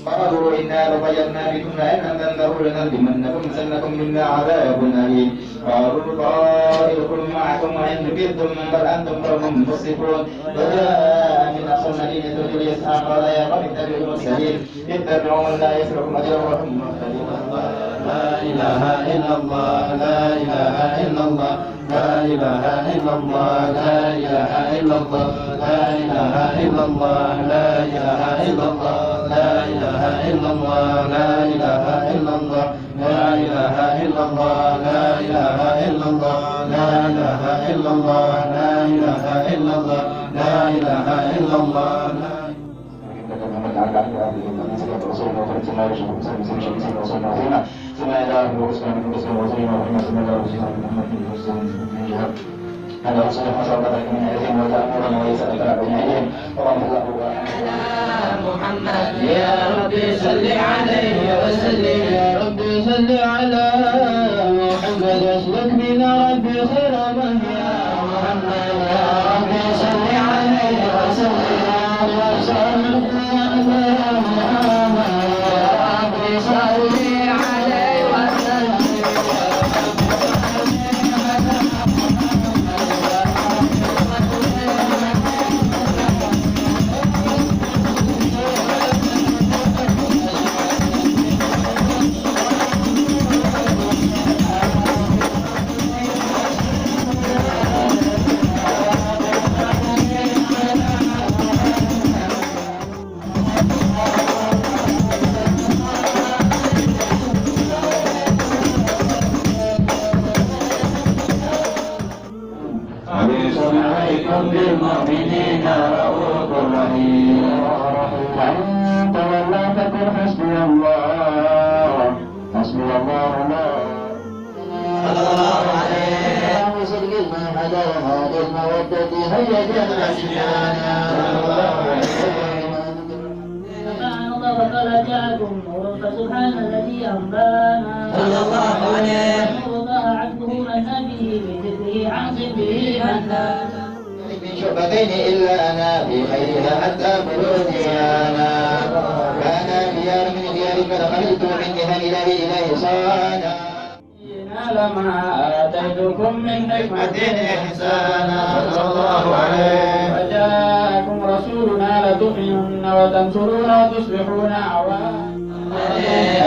قالوا إنا لطيرنا بكم لئن لم تنتهوا لنرجمنكم مسنكم منا عذاب أليم قالوا طائركم معكم وإن ذكرتم بل أنتم قوم مسرفون وجاء من أقصى المدينة رجل يسعى قال يا قوم اتبعوا المرسلين اتبعوا من لا يسركم أجرا وهم مهتدون لا إله إلا الله لا إله إلا الله لا إله إلا الله لا إله إلا الله لا إله إلا الله لا إله إلا الله لا إله إلا الله لا إله إلا الله لا إله إلا الله لا إله إلا الله لا إله إلا الله لا إله إلا الله لا إله إلا الله هذا رسول الله صلى الله عليه وسلم وتأمرنا ويسألك بين أيديهم ورحمة الله محمد يا ربي صل عليه وسلم يا ربي صل على محمد اسلك بنا ربي خير من يا محمد يا ربي صل عليه وسلم وسلم يا ربي صل عليه وسلم بالمؤمنين رؤوف رحيم وإن تولوا فقل حسبي الله حسبي الله لا صلى الله عليه وسلم على هذه المودة هيا جمع سجانا صلى الله عليه سبحان الله وقال جاءكم نور فسبحان الذي أنبانا صلى الله عليه نور الله عبده من به بذكره عن به من لا من شعبتين إلا أنا في خيرها حتى بلوغي أنا كان خيار من خيار فدخلت من جهل إليه صانا لما آتيتكم من نعمة إحسانا صلى الله عليه وجاءكم رسولنا لتؤمنن وتنصرون وتصبحون عوانا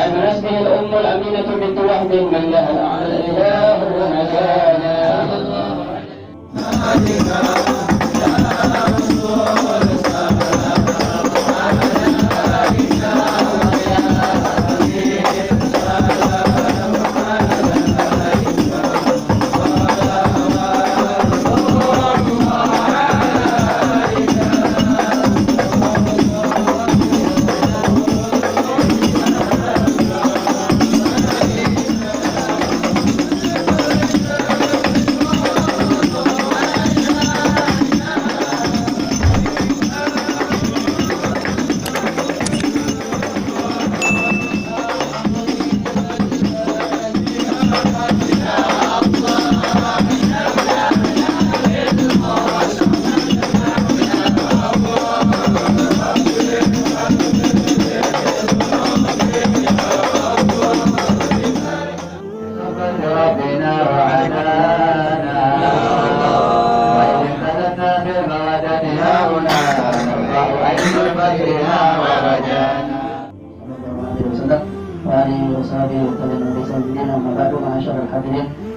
أن اسمه الأم الأمينة بنت وحد من لها الإله مكانا صلى الله عليه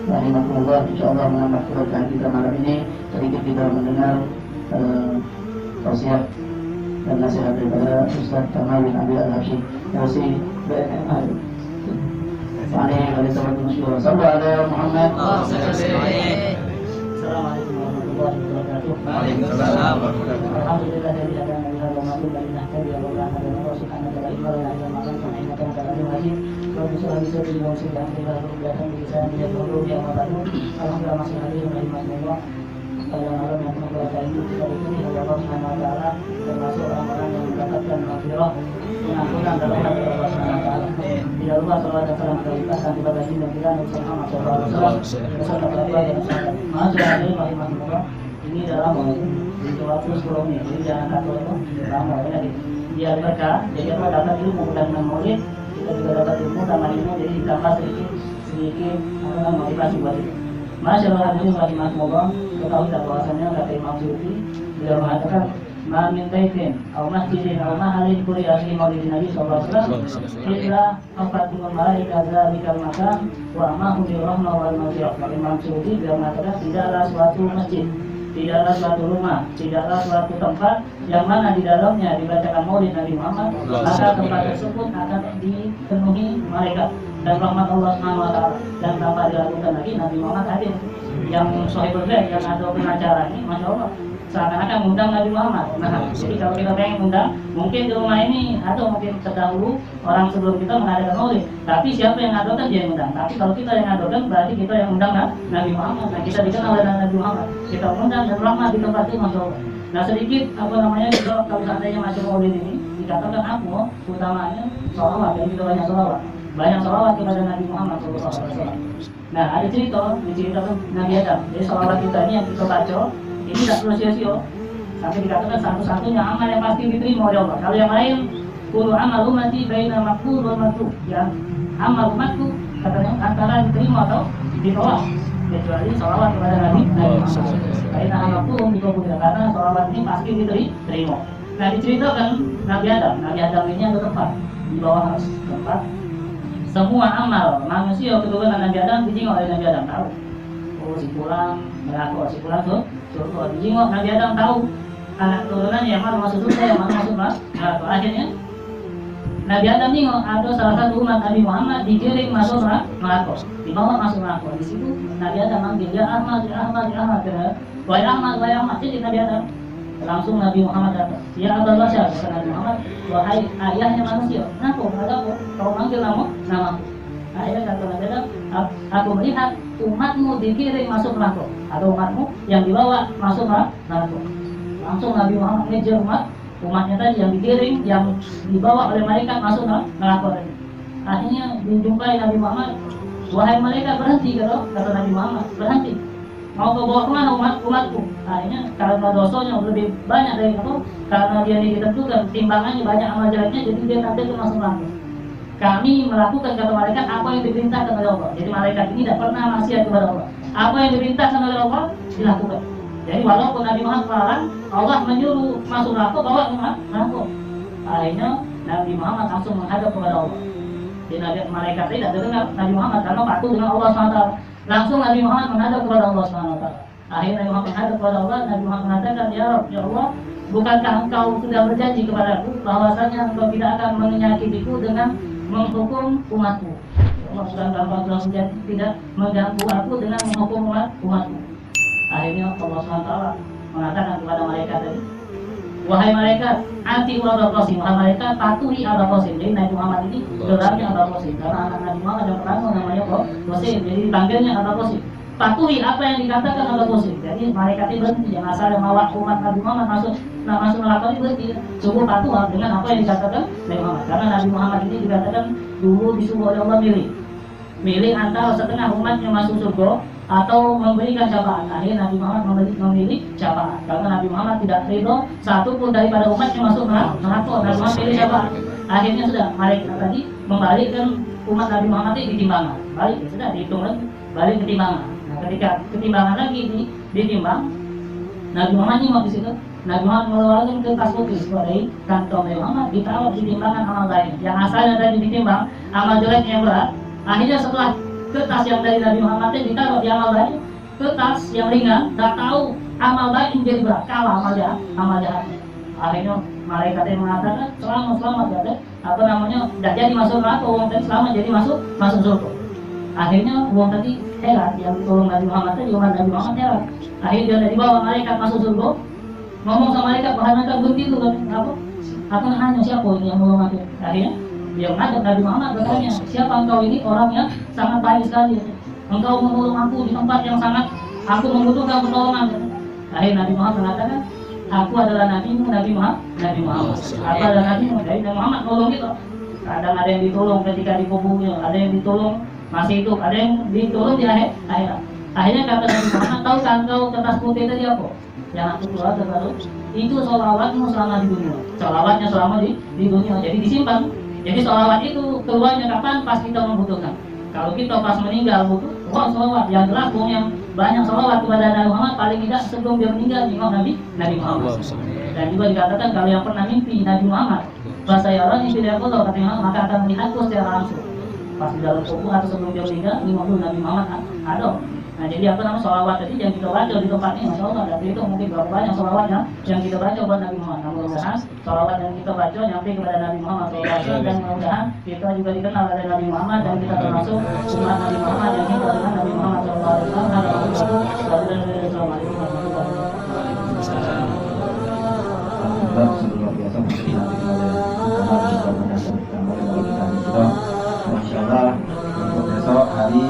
Rahimakumullah, insyaallah menambah keberkahan kita malam ini. Sedikit kita mendengar tausiah dan nasihat daripada Ustaz Kamal bin Abi Al-Habsyi Yarsi BNMA. Alaihi wa sallam. Sallallahu alaihi Muhammad. Assalamualaikum warahmatullahi wabarakatuh. Waalaikumsalam. Alhamdulillah dari adanya di dalam makhluk dari nahdari Allah dan Allah subhanahu wa ta'ala yang makan penaikan kalam haji. Alhamdulillah bisa dilangsung dan belakang bisa dia dulu yang malu. Alhamdulillah masih hadir dari Allah. Pada malam yang berbahagia itu kita dipilih oleh Allah Subhanahu wa taala termasuk orang-orang yang mendapatkan maghfirah pengampunan dalam hati Allah Subhanahu wa taala. Tidak lupa salawat dan salam terlimpahkan kepada baginda kita Nabi Muhammad sallallahu alaihi wasallam beserta keluarga dan sahabat. Ma'asyiral rahimahumullah. ini dalam ini coba terus menit, jadi jangan takut itu lama ya gitu. Biar berkah, jadi apa dapat ilmu dan maulid, kita juga dapat ilmu tambah ilmu, jadi ditambah sedikit motivasi buat itu. Masyaallah hadirin rahimakumullah, ketahui bahwasanya kata Imam Suyuti beliau mengatakan ma min baitin aw masjidin aw mahalin quri'a fi maulidin Nabi sallallahu alaihi wasallam illa afatul malaika dzalikal makan wa amahu bi rahmah wal maghfirah. Imam Suyuti beliau mengatakan tidaklah suatu masjid, tidaklah suatu rumah, tidaklah suatu tempat yang mana di dalamnya dibacakan maulid Nabi Muhammad, maka tempat tersebut akan dipenuhi malaikat dan rahmat Allah Subhanahu wa taala. Dan tanpa dilakukan lagi Nabi Muhammad hadir. Yang Sohibul Ghaib yang ada pengacara ini, masya Allah, seakan-akan mengundang Nabi Muhammad. Nah, jadi kalau kita pengen mengundang, mungkin di rumah ini atau mungkin terdahulu orang sebelum kita mengadakan maulid. Tapi siapa yang adakan dia yang undang. Tapi kalau kita yang adakan berarti kita yang undang Nabi Muhammad. Nah, kita dikenal oleh Nabi Muhammad. Kita undang dan rahmat di tempat ini, masya Allah. Nah, sedikit juga kalau seandainya masuk maulid ini dikatakan aku utamanya sholawat, jadi kita banyak sholawat kepada Nabi Muhammad SAW. Nah, ada diceritakan Nabi Adam. Jadi sholawat kita ini yang kita baca ini tidak perlu sia-sia. Sampai dikatakan satu-satunya amal yang pasti diterima oleh Allah. Kalau yang lain, kullu amal ummati baina maqbul wa mardud. Yang amal umatku katanya antara diterima atau ditolak. Kecuali sholawat kepada Nabi Muhammad. Karena amalku dikabul, karena sholawat ini pasti diterima. Nah, diceritakan Nabi Adam. Nabi Adam ini ada tempat di bawah tempat. Semua amal manusia keturunan Nabi Adam dijingok oleh Nabi Adam, tahu. Oh, si pulang berlaku, si pulang tuh dijingok Nabi Adam, tahu anak turunan yang mana masuk surga, yang mana masuk neraka. Akhirnya Nabi Adam jingok ada salah satu umat Nabi Muhammad digiring masuk neraka, dibawa masuk neraka. Di situ Nabi Adam manggil ya Ahmad, ya Ahmad, ya Ahmad, wahai Ahmad, wahai Ahmad. Jadi Nabi Adam langsung Nabi Muhammad datang. Ya Abul Bashar, kata Nabi Muhammad, wahai ayahnya manusia, kenapa kau manggil namaku? Akhirnya kata Nabi Adam, aku melihat umatmu dikirim masuk neraka, atau umatmu yang dibawa masuk neraka. Langsung Nabi Muhammad ngejar umatnya tadi yang dikirim, yang dibawa oleh malaikat masuk neraka tadi. Akhirnya dijumpai Nabi Muhammad, wahai malaikat berhenti, kata Nabi Muhammad, berhenti. Mau ke bawah kemana umatku? Akhirnya karena dosanya lebih banyak dari itu, karena dia ditentukan timbangannya banyak amal jeleknya, jadi dia nanti masuk neraka. Kami melakukan, kata malaikat, apa yang diperintahkan oleh Allah. Jadi malaikat ini tidak pernah maksiat kepada Allah. Apa yang diperintahkan oleh Allah dilakukan. Jadi walaupun Nabi Muhammad melarang, Allah menyuruh masuk neraka, bawa neraka. Akhirnya Nabi Muhammad langsung menghadap kepada Allah. Jadi malaikat tidak dengar Nabi Muhammad karena patuh dengan Allah SWT. Langsung Nabi Muhammad menghadap kepada Allah SWT. Akhirnya Nabi Muhammad menghadap kepada Allah. Nabi Muhammad mengatakan, ya Rabb, ya Allah, bukankah engkau sudah berjanji kepadaku bahwasanya engkau tidak akan menyakitiku dengan menghukum umatku? Allah sudah berjanji tidak mengganggu aku dengan menghukum umatku. Akhirnya Allah SWT mengatakan kepada malaikat tadi, wahai malaikat, ati Abul Qasim, wahai malaikat, patuhi Abul Qasim. Jadi Nabi Muhammad ini gelarnya Abul Qasim, karena anak Nabi Muhammad yang pertama namanya Qasim, jadi dipanggilnya Abul Qasim. Patuhi apa yang dikatakan Abul Qasim. Jadi malaikat ini berhenti, jangan asal mawa umat Nabi Muhammad masuk neraka ini berhenti. Sungguh patuh dengan apa yang dikatakan Nabi Muhammad. Karena Nabi Muhammad ini dikatakan dulu disuruh oleh Allah milih antara setengah umatnya masuk surga atau memberikan syafaat. Akhirnya Nabi Muhammad memilih syafaat, karena Nabi Muhammad tidak ridho satu pun daripada umatnya masuk neraka. Nabi Muhammad pilih syafaat. Akhirnya sudah malaikat tadi membalikkan umat Nabi Muhammad ini ditimbangan, balik sudah dihitung lagi, balik ke timbangan. Nah, ketika ketimbangan lagi ditimbang, Nabi Muhammad nyimak di situ. Nabi Muhammad mengeluarkan kertas putih dari kantong Nabi Muhammad, ditaruh di timbangan amal lain yang asalnya tadi ditimbang amal jeleknya yang berat. Akhirnya setelah kertas yang dari Nabi Muhammad itu ditaruh di amal baik, kertas yang ringan, tak tahu amal baik menjadi berat, kalah amal jahatnya. Akhirnya malaikat yang mengatakan selamat ya, apa namanya, tidak jadi masuk neraka, uang tadi selamat jadi masuk surga. Akhirnya uang tadi heran, yang ditolong Nabi Muhammad tadi, umat Nabi Muhammad heran. Akhirnya dia dibawa malaikat masuk surga, ngomong sama malaikat, bahkan berhenti itu apa? Aku nanya siapa ini yang mau mati? Akhirnya dia menghadap Nabi Muhammad bertanya, siapa engkau ini? Orang yang sangat baik sekali. Engkau menolong aku di tempat yang sangat aku membutuhkan pertolongan. Akhirnya Nabi Muhammad mengatakan, aku adalah nabimu, Nabi Muhammad. Aku adalah nabimu. Jadi Nabi Muhammad nolong kita. Kadang ada yang ditolong ketika di kuburnya, ada yang ditolong masih hidup, ada yang ditolong di akhirat. Akhirnya kata Nabi Muhammad, tahu kan engkau kertas putih tadi apa? yang aku keluarga baru itu sholawatmu selama di dunia, sholawatnya selama di dunia, jadi disimpan. Jadi sholawat itu keluarnya kapan? Pas kita membutuhkan. Kalau kita pas meninggal butuh, wah sholawat yang jelas yang banyak sholawat kepada Nabi Muhammad paling tidak sebelum dia meninggal imam Nabi Muhammad. Dan juga dikatakan kalau yang pernah mimpi Nabi Muhammad, bahasa Arab mimpi dari Allah katanya maka akan melihatku secara langsung. Pas di dalam kubur atau sebelum dia meninggal, imam Nabi Muhammad ada. Nah jadi apa namanya sholawat tadi yang kita baca di tempat ini, masya Allah. Dan itu mungkin berapa banyak sholawatnya yang kita baca buat Nabi Muhammad. Nah, mudah-mudahan sholawat yang kita baca nyampe kepada Nabi Muhammad SAW, dan mudah-mudahan kita juga dikenal oleh Nabi Muhammad dan kita termasuk umat Nabi Muhammad yang hidup dengan Nabi Muhammad SAW. Assalamualaikum warahmatullahi wabarakatuh. Masya Allah, untuk besok hari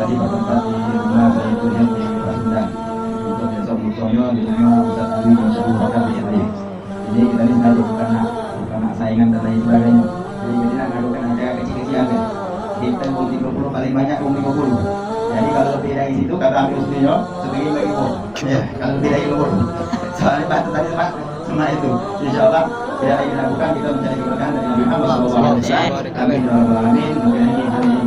tadi bertempat di rumah saya itu yang di Pasundan. Untuk besok musoyo di rumah Ustaz Ali di Syurga di Raya. Jadi kita ini sengaja bukan nak saingan dan lain sebagainya. Jadi kita nak ngadukan acara kecil-kecilan deh. Kita umur 30 paling banyak umur 50. Jadi kalau lebih dari situ kata ambil usulnya sebagai bagi pun. Ya, kalau lebih dari 50. Soalnya Pak tadi Pak semua itu. Insya Allah tidak lagi dilakukan, kita mencari keberkahan dari Nabi Muhammad SAW. Amin. Amin.